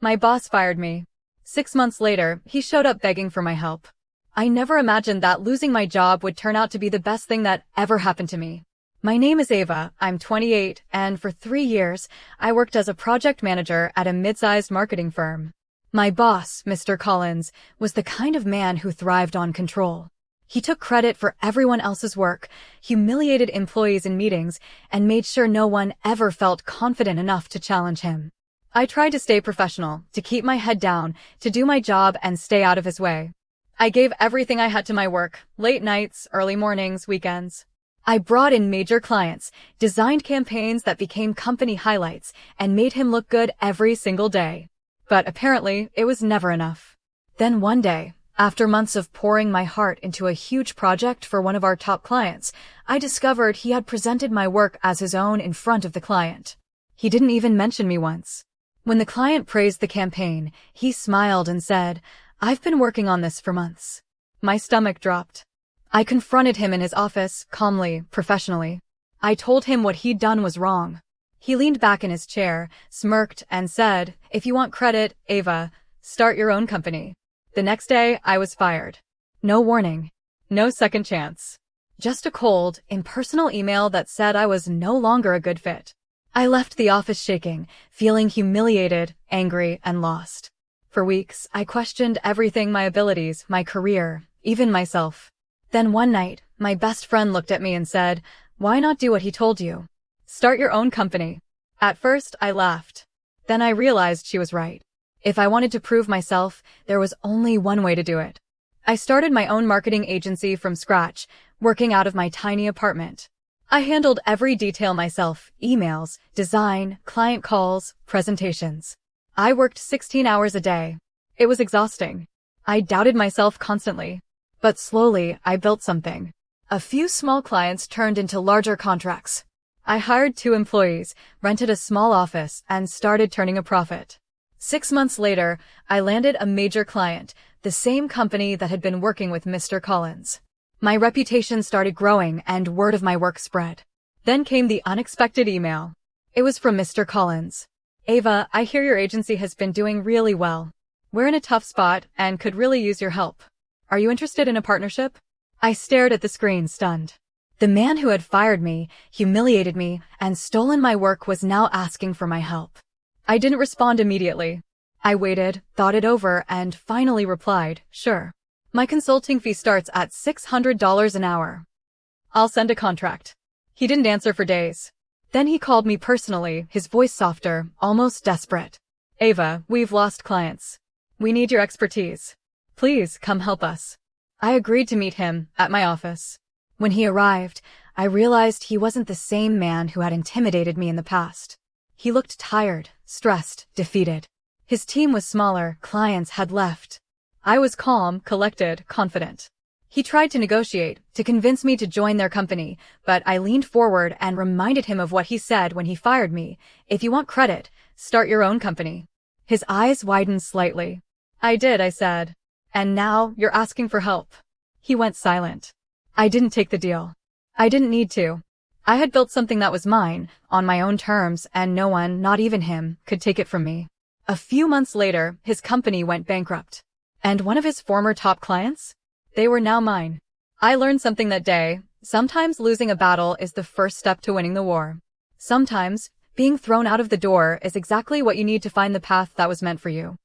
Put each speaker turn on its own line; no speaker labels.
My boss fired me. 6 months later, he showed up begging for my help. I never imagined that losing my job would turn out to be the best thing that ever happened to me. My name is Ava, I'm 28, and for 3 years, I worked as a project manager at a mid-sized marketing firm. My boss, Mr. Collins, was the kind of man who thrived on control. He took credit for everyone else's work, humiliated employees in meetings, and made sure no one ever felt confident enough to challenge him. I tried to stay professional, to keep my head down, to do my job and stay out of his way. I gave everything I had to my work, late nights, early mornings, weekends. I brought in major clients, designed campaigns that became company highlights, and made him look good every single day. But apparently, it was never enough. Then one day, after months of pouring my heart into a huge project for one of our top clients, I discovered he had presented my work as his own in front of the client. He didn't even mention me once. When the client praised the campaign, he smiled and said, "I've been working on this for months." My stomach dropped. I confronted him in his office, calmly, professionally. I told him what he'd done was wrong. He leaned back in his chair, smirked, and said, "If you want credit, Ava, start your own company." The next day, I was fired. No warning. No second chance. Just a cold, impersonal email that said I was no longer a good fit. I left the office shaking, feeling humiliated, angry, and lost. For weeks, I questioned everything: my abilities, my career, even myself. Then one night, my best friend looked at me and said, "Why not do what he told you? Start your own company." At first, I laughed. Then I realized she was right. If I wanted to prove myself, there was only one way to do it. I started my own marketing agency from scratch, working out of my tiny apartment. I handled every detail myself: emails, design, client calls, presentations. I worked 16 hours a day. It was exhausting. I doubted myself constantly. But slowly, I built something. A few small clients turned into larger contracts. I hired 2 employees, rented a small office, and started turning a profit. 6 months later, I landed a major client, the same company that had been working with Mr. Collins. My reputation started growing and word of my work spread. Then came the unexpected email. It was from Mr. Collins. "Ava, I hear your agency has been doing really well. We're in a tough spot and could really use your help. Are you interested in a partnership?" I stared at the screen, stunned. The man who had fired me, humiliated me, and stolen my work was now asking for my help. I didn't respond immediately. I waited, thought it over, and finally replied, "Sure. My consulting fee starts at $600 an hour. I'll send a contract." He didn't answer for days. Then he called me personally, his voice softer, almost desperate. "Ava, we've lost clients. We need your expertise. Please come help us." I agreed to meet him at my office. When he arrived, I realized he wasn't the same man who had intimidated me in the past. He looked tired, stressed, defeated. His team was smaller, clients had left. I was calm, collected, confident. He tried to negotiate, to convince me to join their company, but I leaned forward and reminded him of what he said when he fired me: "If you want credit, start your own company." His eyes widened slightly. "I did," I said. "And now you're asking for help." He went silent. I didn't take the deal. I didn't need to. I had built something that was mine, on my own terms, and no one, not even him, could take it from me. A few months later, his company went bankrupt. And one of his former top clients? They were now mine. I learned something that day: sometimes losing a battle is the first step to winning the war. Sometimes, being thrown out of the door is exactly what you need to find the path that was meant for you.